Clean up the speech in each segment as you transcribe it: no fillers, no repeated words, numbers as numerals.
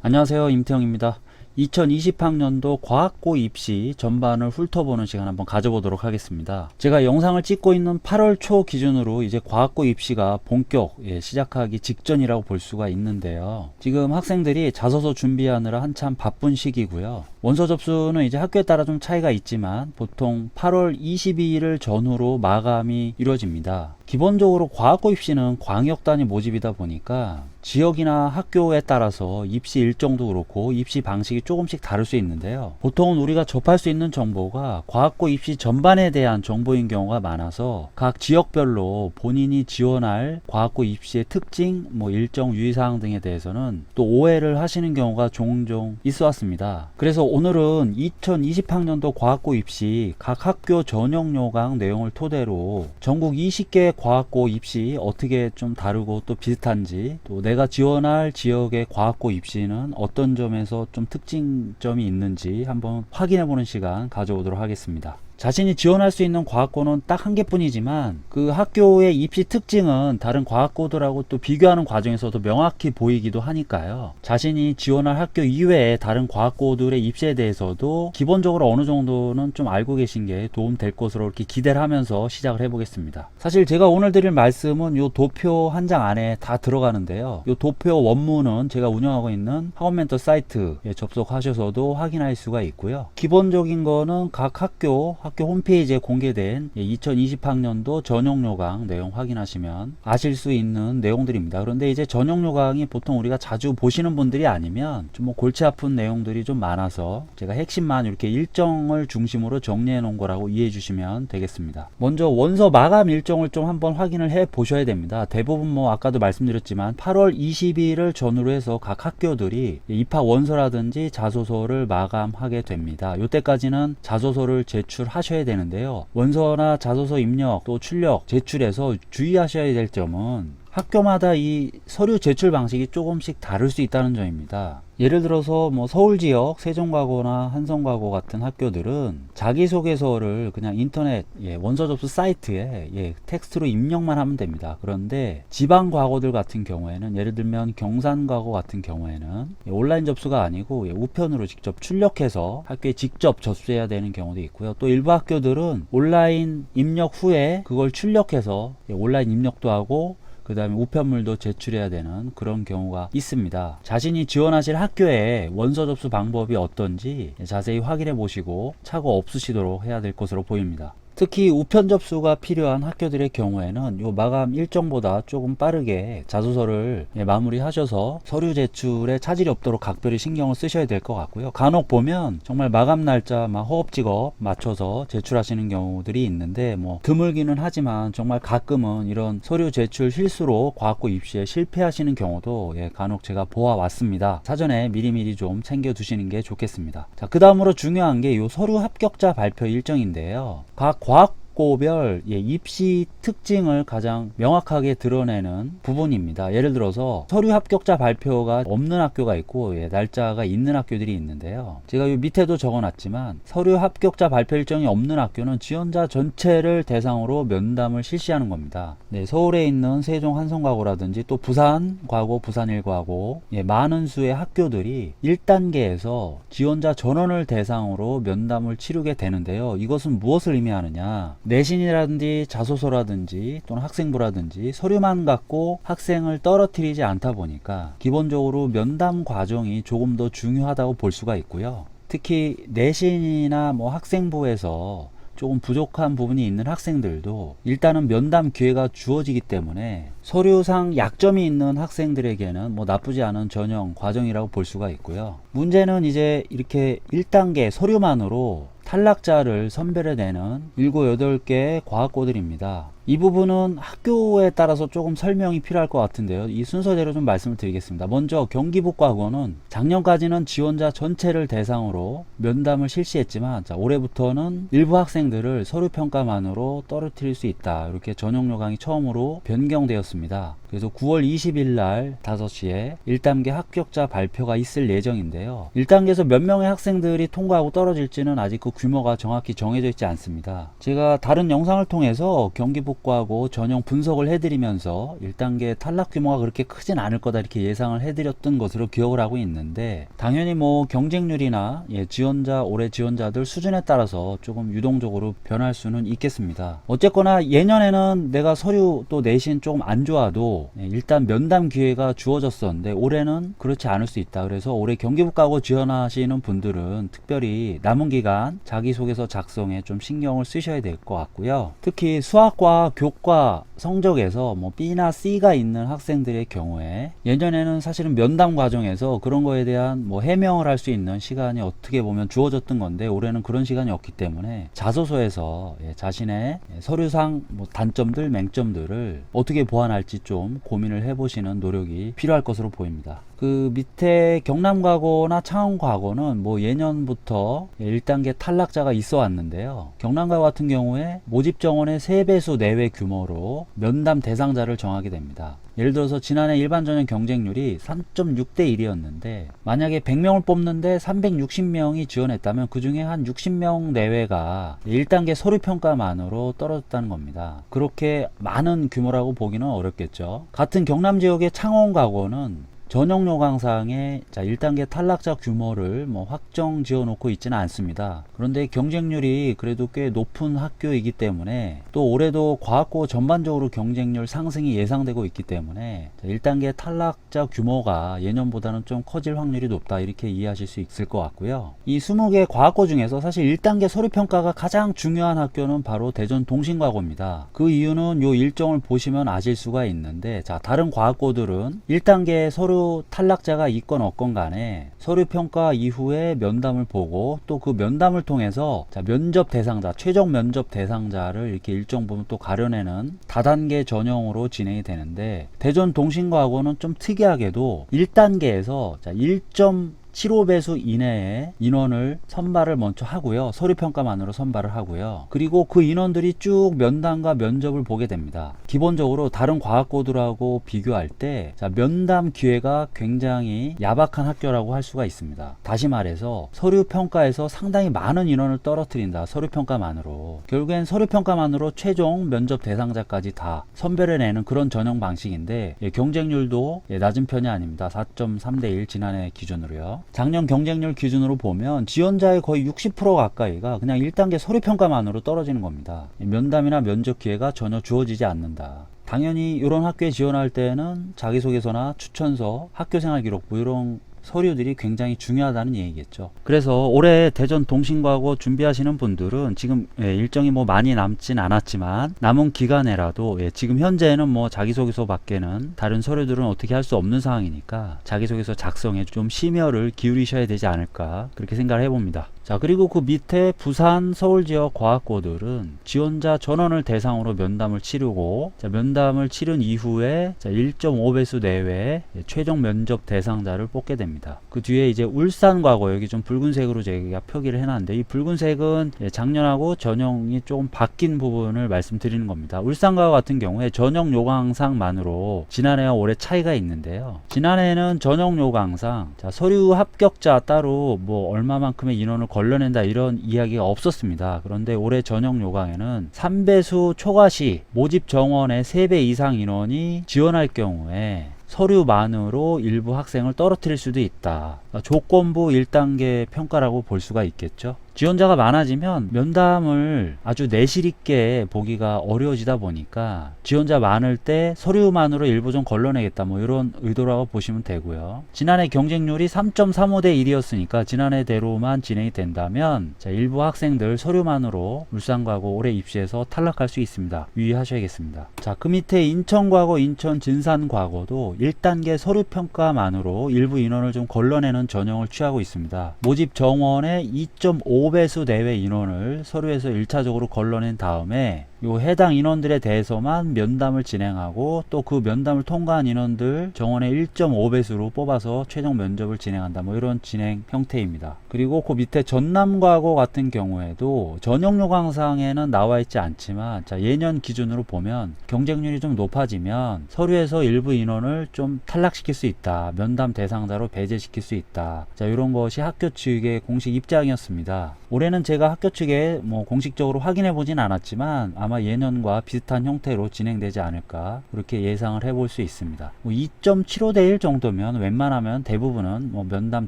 안녕하세요, 임태형입니다. 2020학년도 과학고 입시 전반을 훑어보는 시간 한번 가져보도록 하겠습니다. 제가 영상을 찍고 있는 8월 초 기준으로 이제 과학고 입시가 본격 시작하기 직전이라고 볼 수가 있는데요. 지금 학생들이 자소서 준비하느라 한참 바쁜 시기고요. 원서 접수는 이제 학교에 따라 좀 차이가 있지만 보통 8월 22일을 전후로 마감이 이루어집니다. 기본적으로 과학고 입시는 광역 단위 모집이다 보니까 지역이나 학교에 따라서 입시 일정도 그렇고 입시 방식이 조금씩 다를 수 있는데요. 보통은 우리가 접할 수 있는 정보가 과학고 입시 전반에 대한 정보인 경우가 많아서 각 지역별로 본인이 지원할 과학고 입시의 특징, 일정 유의사항 등에 대해서는 또 오해를 하시는 경우가 종종 있어 왔습니다. 그래서 오늘은 2020학년도 과학고 입시 각 학교 전형 요강 내용을 토대로 전국 20개 과학고 입시 어떻게 좀 다르고 또 비슷한지, 또 내가 지원할 지역의 과학고 입시는 어떤 점에서 좀 특징점이 있는지 한번 확인해 보는 시간 가져오도록 하겠습니다. 자신이 지원할 수 있는 과학고는 딱 한 개뿐이지만 그 학교의 입시 특징은 다른 과학고들하고 또 비교하는 과정에서도 명확히 보이기도 하니까요. 자신이 지원할 학교 이외에 다른 과학고들의 입시에 대해서도 기본적으로 어느 정도는 좀 알고 계신 게 도움 될 것으로 이렇게 기대를 하면서 시작을 해보겠습니다. 사실 제가 오늘 드릴 말씀은 요 도표 한 장 안에 다 들어가는데요. 요 도표 원문은 제가 운영하고 있는 학원멘tor 사이트에 접속하셔서도 확인할 수가 있고요. 기본적인 거는 각 학교 홈페이지에 공개된 2020학년도 전형 요강 내용 확인하시면 아실 수 있는 내용들입니다. 그런데 이제 전형 요강이 보통 우리가 자주 보시는 분들이 아니면 좀 골치 아픈 내용들이 좀 많아서 제가 핵심만 이렇게 일정을 중심으로 정리해 놓은 거라고 이해해 주시면 되겠습니다. 먼저 원서 마감 일정을 좀 한번 확인을 해 보셔야 됩니다. 대부분 아까도 말씀드렸지만 8월 20일을 전후로 해서 각 학교들이 입학 원서라든지 자소서를 마감하게 됩니다. 이때까지는 자소서를 제출하셔야 되는데요. 원서나 자소서 입력 또 출력 제출에서 주의하셔야 될 점은 학교마다 이 서류 제출 방식이 조금씩 다를 수 있다는 점입니다. 예를 들어서 서울 지역 세종과고나 한성과고 같은 학교들은 자기소개서를 그냥 인터넷 원서 접수 사이트에 텍스트로 입력만 하면 됩니다. 그런데 지방과고들 같은 경우에는 예를 들면 경산과고 같은 경우에는 온라인 접수가 아니고 우편으로 직접 출력해서 학교에 직접 접수해야 되는 경우도 있고요. 또 일부 학교들은 온라인 입력 후에 그걸 출력해서 온라인 입력도 하고 그 다음에 우편물도 제출해야 되는 그런 경우가 있습니다. 자신이 지원하실 학교의 원서 접수 방법이 어떤지 자세히 확인해 보시고 착오 없으시도록 해야 될 것으로 보입니다. 특히 우편 접수가 필요한 학교들의 경우에는 요 마감 일정보다 조금 빠르게 자소서를 마무리하셔서 서류 제출에 차질이 없도록 각별히 신경을 쓰셔야 될 것 같고요. 간혹 보면 정말 마감 날짜 허겁지겁 맞춰서 제출하시는 경우들이 있는데 드물기는 하지만 정말 가끔은 이런 서류 제출 실수로 과학고 입시에 실패하시는 경우도 간혹 제가 보아왔습니다. 사전에 미리미리 좀 챙겨 두시는 게 좋겠습니다. 자, 그 다음으로 중요한 게 요 서류 합격자 발표 일정인데요. 각 과학고별 입시 특징을 가장 명확하게 드러내는 부분입니다. 예를 들어서 서류 합격자 발표가 없는 학교가 있고 날짜가 있는 학교들이 있는데요. 제가 이 밑에도 적어놨지만 서류 합격자 발표 일정이 없는 학교는 지원자 전체를 대상으로 면담을 실시하는 겁니다. 서울에 있는 세종 한성과고라든지 또 부산과고, 부산일과고 많은 수의 학교들이 1단계에서 지원자 전원을 대상으로 면담을 치르게 되는데요. 이것은 무엇을 의미하느냐, 내신이라든지 자소서라든지 또는 학생부라든지 서류만 갖고 학생을 떨어뜨리지 않다 보니까 기본적으로 면담 과정이 조금 더 중요하다고 볼 수가 있고요. 특히 내신이나 학생부에서 조금 부족한 부분이 있는 학생들도 일단은 면담 기회가 주어지기 때문에 서류상 약점이 있는 학생들에게는 나쁘지 않은 전형 과정이라고 볼 수가 있고요. 문제는 이제 이렇게 1단계 서류만으로 탈락자를 선별해내는 7, 8개의 과학고들입니다. 이 부분은 학교에 따라서 조금 설명이 필요할 것 같은데요. 이 순서대로 좀 말씀을 드리겠습니다. 먼저 경기북과고는 작년까지는 지원자 전체를 대상으로 면담을 실시했지만 올해부터는 일부 학생들을 서류평가만으로 떨어뜨릴 수 있다. 이렇게 전형 요강이 처음으로 변경되었습니다. 그래서 9월 20일 날 5시에 1단계 합격자 발표가 있을 예정인데요. 1단계에서 몇 명의 학생들이 통과하고 떨어질지는 아직 그 규모가 정확히 정해져 있지 않습니다. 제가 다른 영상을 통해서 경기북 과고 전형 분석을 해드리면서 1단계 탈락 규모가 그렇게 크진 않을 거다 이렇게 예상을 해드렸던 것으로 기억을 하고 있는데, 당연히 뭐 경쟁률이나 지원자 올해 지원자들 수준에 따라서 조금 유동적으로 변할 수는 있겠습니다. 어쨌거나 예년에는 내가 서류 또 내신 조금 안 좋아도 일단 면담 기회가 주어졌었는데 올해는 그렇지 않을 수 있다. 그래서 올해 경기북가고 지원하시는 분들은 특별히 남은 기간 자기소개서 작성에 좀 신경을 쓰셔야 될 것 같고요. 특히 수학과 교과 성적에서 뭐 B나 C가 있는 학생들의 경우에 예전에는 사실은 면담 과정에서 그런 거에 대한 뭐 해명을 할 수 있는 시간이 어떻게 보면 주어졌던 건데, 올해는 그런 시간이 없기 때문에 자소서에서 자신의 서류상 뭐 단점들, 맹점들을 어떻게 보완할지 좀 고민을 해보시는 노력이 필요할 것으로 보입니다. 그 밑에 경남과고나 창원과고는 뭐 예년부터 1단계 탈락자가 있어 왔는데요. 경남과고 같은 경우에 모집 정원의 3배수 내외 규모로 면담 대상자를 정하게 됩니다. 예를 들어서 지난해 일반 전형 경쟁률이 3.6대 1이었는데 만약에 100명을 뽑는데 360명이 지원했다면 그 중에 한 60명 내외가 1단계 서류평가만으로 떨어졌다는 겁니다. 그렇게 많은 규모라고 보기는 어렵겠죠. 같은 경남 지역의 창원과고는 전형 요강상에 1단계 탈락자 규모를 뭐 확정 지어 놓고 있지는 않습니다. 그런데 경쟁률이 그래도 꽤 높은 학교이기 때문에, 또 올해도 과학고 전반적으로 경쟁률 상승이 예상되고 있기 때문에 1단계 탈락자 규모가 예년보다는 좀 커질 확률이 높다 이렇게 이해하실 수 있을 것 같고요. 이 20개 과학고 중에서 사실 1단계 서류평가가 가장 중요한 학교는 바로 대전 동신과고입니다. 그 이유는 요 일정을 보시면 아실 수가 있는데, 다른 과학고들은 1단계 서류 탈락자가 있건 없건 간에 서류평가 이후에 면담을 보고 또 그 면담을 통해서 면접 대상자, 최종 면접 대상자를 이렇게 일정 부분 또 가려내는 다단계 전형으로 진행이 되는데, 대전 동신과고는 좀 특이하게도 1단계에서 1.75배수 이내에 인원을 선발을 먼저 하고요. 서류평가만으로 선발을 하고요. 그리고 그 인원들이 쭉 면담과 면접을 보게 됩니다. 기본적으로 다른 과학고들하고 비교할 때 면담 기회가 굉장히 야박한 학교라고 할 수가 있습니다. 다시 말해서 서류평가에서 상당히 많은 인원을 떨어뜨린다. 서류평가만으로. 결국엔 서류평가만으로 최종 면접 대상자까지 다 선별해내는 그런 전형 방식인데, 경쟁률도 낮은 편이 아닙니다. 4.3대 1 지난해 기준으로요. 작년 경쟁률 기준으로 보면 지원자의 거의 60% 가까이가 그냥 1단계 서류평가만으로 떨어지는 겁니다. 면담이나 면접 기회가 전혀 주어지지 않는다. 당연히 이런 학교에 지원할 때는 자기소개서나 추천서, 학교생활 기록부 이런 서류들이 굉장히 중요하다는 얘기겠죠. 그래서 올해 대전 동신과고 준비하시는 분들은 지금 일정이 뭐 많이 남진 않았지만 남은 기간에라도 지금 현재는 뭐 자기소개서 밖에는 다른 서류들은 어떻게 할 수 없는 상황이니까 자기소개서 작성에 좀 심혈을 기울이셔야 되지 않을까 그렇게 생각을 해봅니다. 자, 그리고 그 밑에 부산, 서울 지역 과학고들은 지원자 전원을 대상으로 면담을 치르고, 면담을 치른 이후에 1.5배수 내외 최종 면접 대상자를 뽑게 됩니다. 그 뒤에 이제 울산 과고, 여기 좀 붉은색으로 제가 표기를 해놨는데, 이 붉은색은 작년하고 전형이 조금 바뀐 부분을 말씀드리는 겁니다. 울산 과고 같은 경우에 전형 요강상만으로 지난해와 올해 차이가 있는데요. 지난해는 전형 요강상 서류 합격자 따로 뭐 얼마만큼의 인원을 걸러낸다 이런 이야기가 없었습니다. 그런데 올해 전형 요강에는 3배수 초과시 모집 정원의 3배 이상 인원이 지원할 경우에 서류만으로 일부 학생을 떨어뜨릴 수도 있다. 조건부 1단계 평가라고 볼 수가 있겠죠. 지원자가 많아지면 면담을 아주 내실 있게 보기가 어려워지다 보니까 지원자 많을 때 서류만으로 일부 좀 걸러내겠다, 뭐 이런 의도라고 보시면 되고요. 지난해 경쟁률이 3.35대 1이었으니까 지난해대로만 진행이 된다면 일부 학생들 서류만으로 울산과고 올해 입시에서 탈락할 수 있습니다. 유의하셔야겠습니다. 자, 그 밑에 인천과고, 인천 진산과고도 1단계 서류평가만으로 일부 인원을 좀 걸러내는 전형을 취하고 있습니다. 모집 정원의 2.5배수 내외 인원을 서류에서 1차적으로 걸러낸 다음에 요 해당 인원들에 대해서만 면담을 진행하고 또 그 면담을 통과한 인원들 정원의 1.5배수로 뽑아서 최종 면접을 진행한다, 뭐 이런 진행 형태입니다. 그리고 그 밑에 전남과고 같은 경우에도 전형 요강상에는 나와 있지 않지만 예년 기준으로 보면 경쟁률이 좀 높아지면 서류에서 일부 인원을 좀 탈락시킬 수 있다, 면담 대상자로 배제시킬 수 있다, 이런 것이 학교 측의 공식 입장이었습니다. 올해는 제가 학교 측에 뭐 공식적으로 확인해 보진 않았지만 아마 아마 예년과 비슷한 형태로 진행되지 않을까 그렇게 예상을 해볼 수 있습니다. 2.75 대 1 정도면 웬만하면 대부분은 면담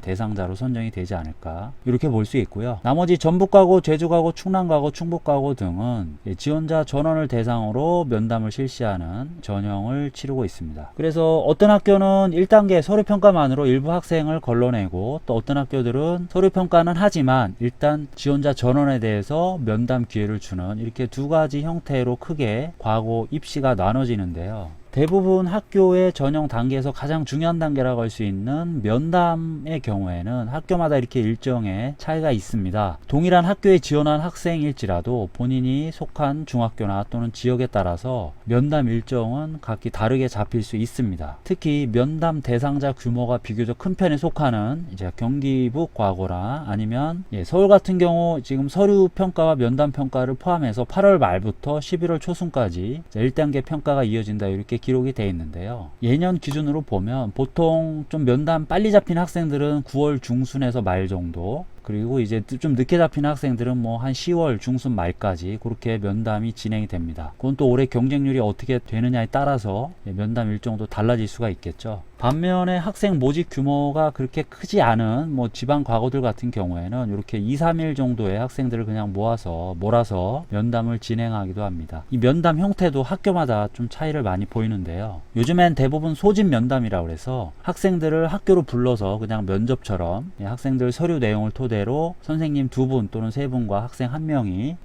대상자로 선정이 되지 않을까 이렇게 볼 수 있고요. 나머지 전북과고, 제주과고, 충남과고, 충북과고 등은 지원자 전원을 대상으로 면담을 실시하는 전형을 치르고 있습니다. 그래서 어떤 학교는 1단계 서류평가만으로 일부 학생을 걸러내고, 또 어떤 학교들은 서류평가는 하지만 일단 지원자 전원에 대해서 면담 기회를 주는, 이렇게 두 가지 형태로 크게 과고 입시가 나눠지는데요. 대부분 학교의 전형 단계에서 가장 중요한 단계라고 할 수 있는 면담의 경우에는 학교마다 이렇게 일정의 차이가 있습니다. 동일한 학교에 지원한 학생일지라도 본인이 속한 중학교나 또는 지역에 따라서 면담 일정은 각기 다르게 잡힐 수 있습니다. 특히 면담 대상자 규모가 비교적 큰 편에 속하는 이제 경기북 과고나 아니면 서울 같은 경우 지금 서류 평가와 면담 평가를 포함해서 8월 말부터 11월 초순까지 1단계 평가가 이어진다 이렇게 기록이 되어 있는데요. 예년 기준으로 보면 보통 좀 면담 빨리 잡힌 학생들은 9월 중순에서 말 정도, 그리고 이제 좀 늦게 잡힌 학생들은 뭐 한 10월 중순 말까지 그렇게 면담이 진행이 됩니다. 그건 또 올해 경쟁률이 어떻게 되느냐에 따라서 면담 일정도 달라질 수가 있겠죠. 반면에 학생 모집 규모가 그렇게 크지 않은 뭐 지방 과고들 같은 경우에는 이렇게 2, 3일 정도의 학생들을 그냥 몰아서 면담을 진행하기도 합니다. 이 면담 형태도 학교마다 좀 차이를 많이 보이는데요. 요즘엔 대부분 소집 면담이라고 해서 학생들을 학교로 불러서 그냥 면접처럼 학생들 서류 내용을 토대로 선생님 2분 또는 3분과 학생 1명이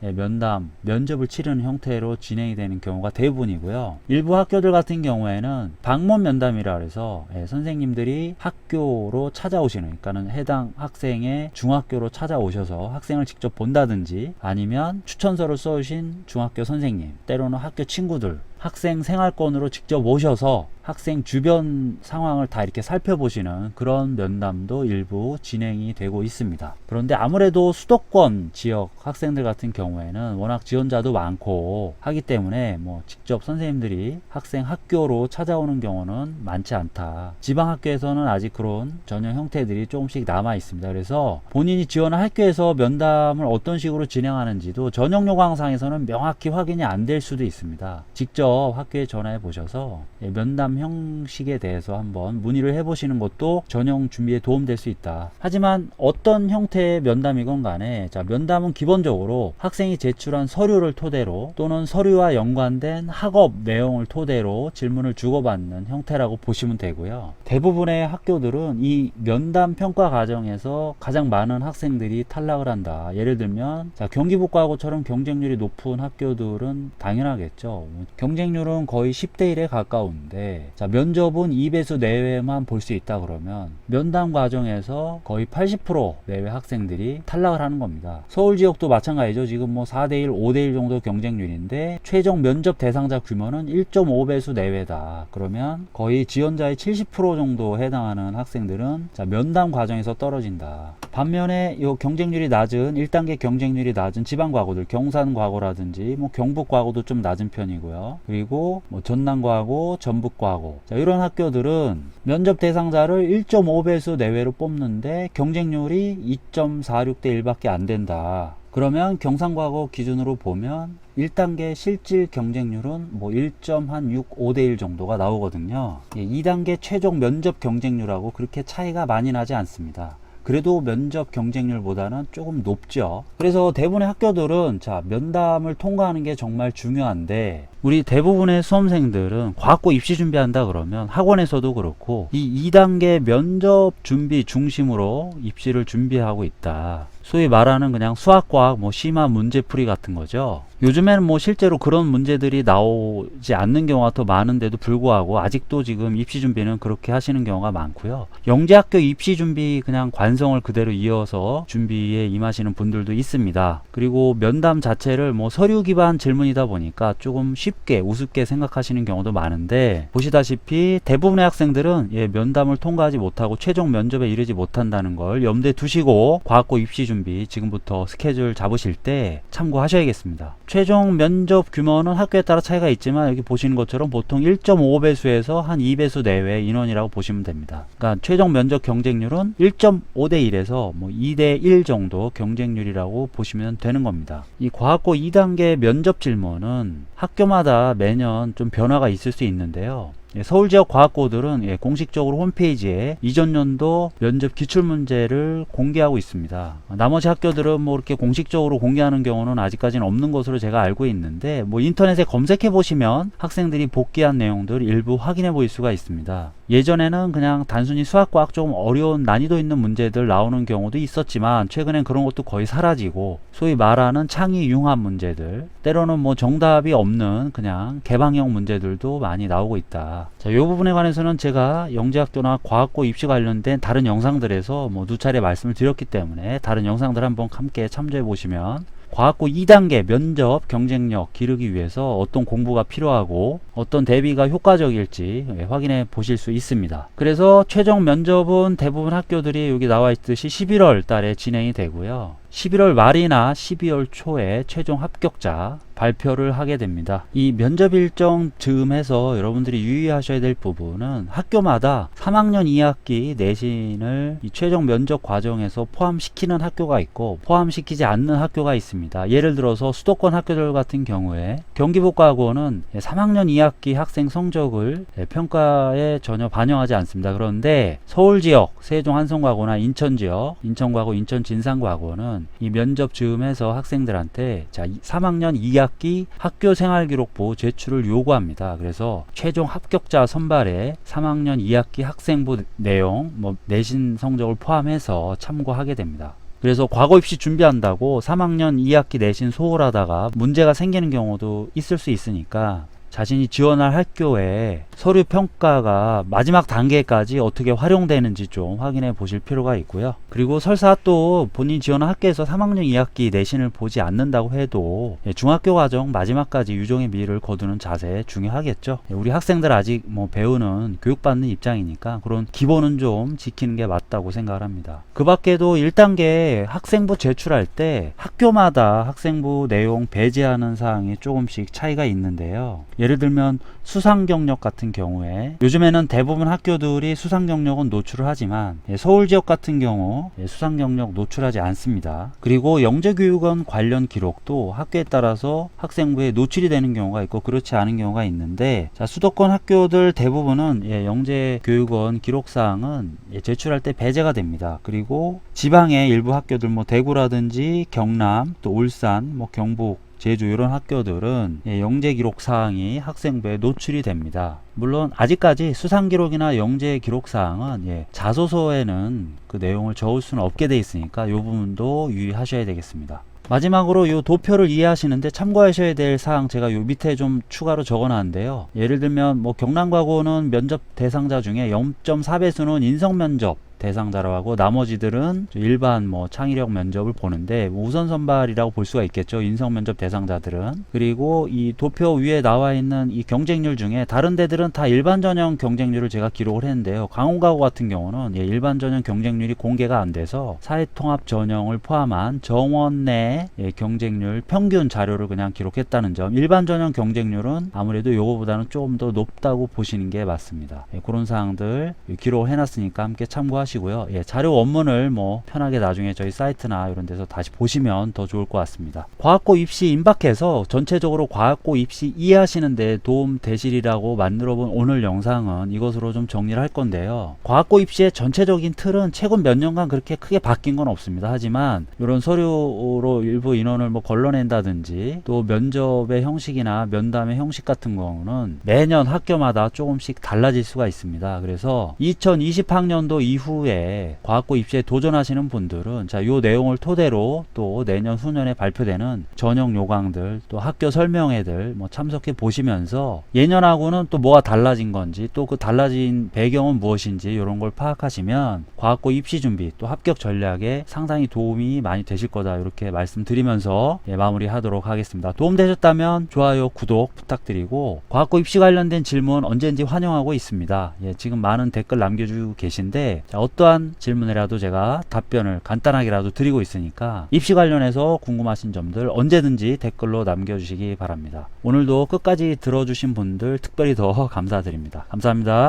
면접을 치르는 형태로 진행이 되는 경우가 대부분이고요. 일부 학교들 같은 경우에는 방문 면담이라 해서 선생님들이 학교로 찾아오시는, 그러니까는 해당 학생의 중학교로 찾아오셔서 학생을 직접 본다든지, 아니면 추천서를 써주신 중학교 선생님, 때로는 학교 친구들, 학생 생활권으로 직접 오셔서 학생 주변 상황을 다 이렇게 살펴보시는 그런 면담도 일부 진행이 되고 있습니다. 그런데 아무래도 수도권 지역 학생들 같은 경우에는 워낙 지원자도 많고 하기 때문에 뭐 직접 선생님들이 학생 학교로 찾아오는 경우는 많지 않다. 지방 학교에서는 아직 그런 전형 형태들이 조금씩 남아 있습니다. 그래서 본인이 지원한 학교에서 면담을 어떤 식으로 진행하는지도 전형 요강상에서는 명확히 확인이 안 될 수도 있습니다. 직접 학교에 전화해 보셔서 면담 형식에 대해서 한번 문의를 해 보시는 것도 전형 준비에 도움될 수 있다. 하지만 어떤 형태의 면담이건 간에 면담은 기본적으로 학생이 제출한 서류를 토대로 또는 서류와 연관된 학업 내용을 토대로 질문을 주고받는 형태라고 보시면 되고요. 대부분의 학교들은 이 면담 평가 과정에서 가장 많은 학생들이 탈락을 한다. 예를 들면 경기북과고처럼 경쟁률이 높은 학교들은 당연하겠죠. 경쟁률은 거의 10대 1에 가까운데 면접은 2배수 내외만 볼 수 있다 그러면 면담 과정에서 거의 80% 내외 학생들이 탈락을 하는 겁니다. 서울 지역도 마찬가지죠. 지금 뭐 4대 1, 5대 1 정도 경쟁률인데 최종 면접 대상자 규모는 1.5배수 내외다. 그러면 거의 지원자의 70% 정도 해당하는 학생들은 면담 과정에서 떨어진다. 반면에 이 경쟁률이 낮은 1단계 경쟁률이 낮은 지방 과고들, 경산 과고라든지 뭐 경북 과고도 좀 낮은 편이고요. 그리고 뭐 전남 과고, 전북 과고, 이런 학교들은 면접 대상자를 1.5배수 내외로 뽑는데 경쟁률이 2.46대 1밖에 안 된다. 그러면 경상과고 기준으로 보면 1단계 실질 경쟁률은 뭐 1.65대 1 정도가 나오거든요. 2단계 최종 면접 경쟁률하고 그렇게 차이가 많이 나지 않습니다. 그래도 면접 경쟁률보다는 조금 높죠. 그래서 대부분의 학교들은 면담을 통과하는 게 정말 중요한데, 우리 대부분의 수험생들은 과학고 입시 준비한다 그러면 학원에서도 그렇고 이 2단계 면접 준비 중심으로 입시를 준비하고 있다. 소위 말하는 그냥 수학과학 심화 문제풀이 같은 거죠. 요즘에는 뭐 실제로 그런 문제들이 나오지 않는 경우가 더 많은데도 불구하고 아직도 지금 입시 준비는 그렇게 하시는 경우가 많고요. 영재학교 입시 준비 그냥 관성을 그대로 이어서 준비에 임하시는 분들도 있습니다. 그리고 면담 자체를 서류 기반 질문이다 보니까 조금 쉽게 우습게 생각하시는 경우도 많은데, 보시다시피 대부분의 학생들은 면담을 통과하지 못하고 최종 면접에 이르지 못한다는 걸 염두에 두시고 과학고 입시 준비 준비 지금부터 스케줄 잡으실 때 참고하셔야겠습니다. 최종 면접 규모는 학교에 따라 차이가 있지만 여기 보시는 것처럼 보통 1.5배수에서 한 2배수 내외 인원이라고 보시면 됩니다. 그러니까 최종 면접 경쟁률은 1.5대 1에서 뭐 2대 1 정도 경쟁률이라고 보시면 되는 겁니다. 이 과학고 2단계 면접 질문은 학교마다 매년 좀 변화가 있을 수 있는데요. 서울 지역 과학고들은 공식적으로 홈페이지에 이전 연도 면접 기출문제를 공개하고 있습니다. 나머지 학교들은 뭐 이렇게 공식적으로 공개하는 경우는 아직까지는 없는 것으로 제가 알고 있는데, 뭐 인터넷에 검색해 보시면 학생들이 복귀한 내용들 일부 확인해 보일 수가 있습니다. 예전에는 그냥 단순히 수학과학 조금 어려운 난이도 있는 문제들 나오는 경우도 있었지만 최근엔 그런 것도 거의 사라지고 소위 말하는 창의 융합 문제들, 때로는 뭐 정답이 없는 그냥 개방형 문제들도 많이 나오고 있다. 자, 이 부분에 관해서는 제가 영재학교나 과학고 입시 관련된 다른 영상들에서 뭐 2차례 말씀을 드렸기 때문에 다른 영상들 한번 함께 참조해 보시면 과학고 2단계 면접 경쟁력 기르기 위해서 어떤 공부가 필요하고 어떤 대비가 효과적일지 확인해 보실 수 있습니다. 그래서 최종 면접은 대부분 학교들이 여기 나와 있듯이 11월 달에 진행이 되고요. 11월 말이나 12월 초에 최종 합격자 발표를 하게 됩니다. 이 면접 일정 즈음해서 여러분들이 유의하셔야 될 부분은 학교마다 3학년 2학기 내신을 이 최종 면접 과정에서 포함시키는 학교가 있고 포함시키지 않는 학교가 있습니다. 예를 들어서 수도권 학교들 같은 경우에 경기북과고는 3학년 2학기 학생 성적을 평가에 전혀 반영하지 않습니다. 그런데 서울 지역 세종 한성과고나 인천 지역 인천과고 인천 진상과고는 이 면접 즈음해서 학생들한테 자 3학년 2학기 학교 생활기록부 제출을 요구합니다. 그래서 최종 합격자 선발에 3학년 2학기 학생부 내용, 뭐 내신 성적을 포함해서 참고하게 됩니다. 그래서 과거 입시 준비한다고 3학년 2학기 내신 소홀하다가 문제가 생기는 경우도 있을 수 있으니까 자신이 지원할 학교에 서류 평가가 마지막 단계까지 어떻게 활용되는지 좀 확인해 보실 필요가 있고요. 그리고 설사 또 본인 지원한 학교에서 3학년 2학기 내신을 보지 않는다고 해도 중학교 과정 마지막까지 유종의 미를 거두는 자세 중요하겠죠. 우리 학생들 아직 뭐 배우는 교육받는 입장이니까 그런 기본은 좀 지키는 게 맞다고 생각을 합니다. 그 밖에도 1단계 학생부 제출할 때 학교마다 학생부 내용 배제하는 사항이 조금씩 차이가 있는데요. 예를 들면 수상 경력 같은 경우에 요즘에는 대부분 학교들이 수상 경력은 노출을 하지만 서울 지역 같은 경우 수상 경력 노출하지 않습니다. 그리고 영재교육원 관련 기록도 학교에 따라서 학생부에 노출이 되는 경우가 있고 그렇지 않은 경우가 있는데, 자, 수도권 학교들 대부분은 영재교육원 기록사항은 제출할 때 배제가 됩니다. 그리고 지방의 일부 학교들 뭐 대구라든지 경남 또 울산 뭐 경북 제주 이런 학교들은 영재 기록 사항이 학생부에 노출이 됩니다. 물론 아직까지 수상 기록이나 영재 기록 사항은 자소서에는 그 내용을 적을 수는 없게 돼 있으니까 이 부분도 유의하셔야 되겠습니다. 마지막으로 이 도표를 이해하시는데 참고하셔야 될 사항 제가 요 밑에 좀 추가로 적어놨는데요. 예를 들면 뭐 경남과고는 면접 대상자 중에 0.4배수는 인성면접 대상자라고 하고 나머지들은 일반 뭐 창의력 면접을 보는데 우선 선발이라고 볼 수가 있겠죠. 인성 면접 대상자들은. 그리고 이 도표 위에 나와 있는 이 경쟁률 중에 다른 데들은 다 일반 전형 경쟁률을 제가 기록을 했는데요. 강원가고 같은 경우는 일반 전형 경쟁률이 공개가 안 돼서 사회통합 전형을 포함한 정원 내 경쟁률 평균 자료를 그냥 기록했다는 점. 일반 전형 경쟁률은 아무래도 요거보다는 조금 더 높다고 보시는 게 맞습니다. 그런 사항들 기록을 해놨으니까 함께 참고하시고요. 자료 원문을 뭐 편하게 나중에 저희 사이트나 이런 데서 다시 보시면 더 좋을 것 같습니다. 과학고 입시 임박해서 전체적으로 과학고 입시 이해하시는데 도움 되시리라고 만들어본 오늘 영상은 이것으로 좀 정리를 할 건데요. 과학고 입시의 전체적인 틀은 최근 몇 년간 그렇게 크게 바뀐 건 없습니다. 하지만 이런 서류로 일부 인원을 뭐 걸러낸다든지 또 면접의 형식이나 면담의 형식 같은 경우는 매년 학교마다 조금씩 달라질 수가 있습니다. 그래서 2020학년도 이후 후에 과학고 입시에 도전하시는 분들은 자, 요 내용을 토대로 또 내년 후년에 발표되는 전형 요강들 또 학교 설명회들 뭐 참석해 보시면서 예년하고는 또 뭐가 달라진 건지 또 그 달라진 배경은 무엇인지 이런 걸 파악하시면 과학고 입시 준비 또 합격 전략에 상당히 도움이 많이 되실 거다 이렇게 말씀드리면서 마무리하도록 하겠습니다. 도움되셨다면 좋아요 구독 부탁드리고 과학고 입시 관련된 질문 언제든지 환영하고 있습니다. 지금 많은 댓글 남겨주고 계신데 자, 어떠한 질문이라도 제가 답변을 간단하게라도 드리고 있으니까 입시 관련해서 궁금하신 점들 언제든지 댓글로 남겨주시기 바랍니다. 오늘도 끝까지 들어주신 분들 특별히 더 감사드립니다. 감사합니다.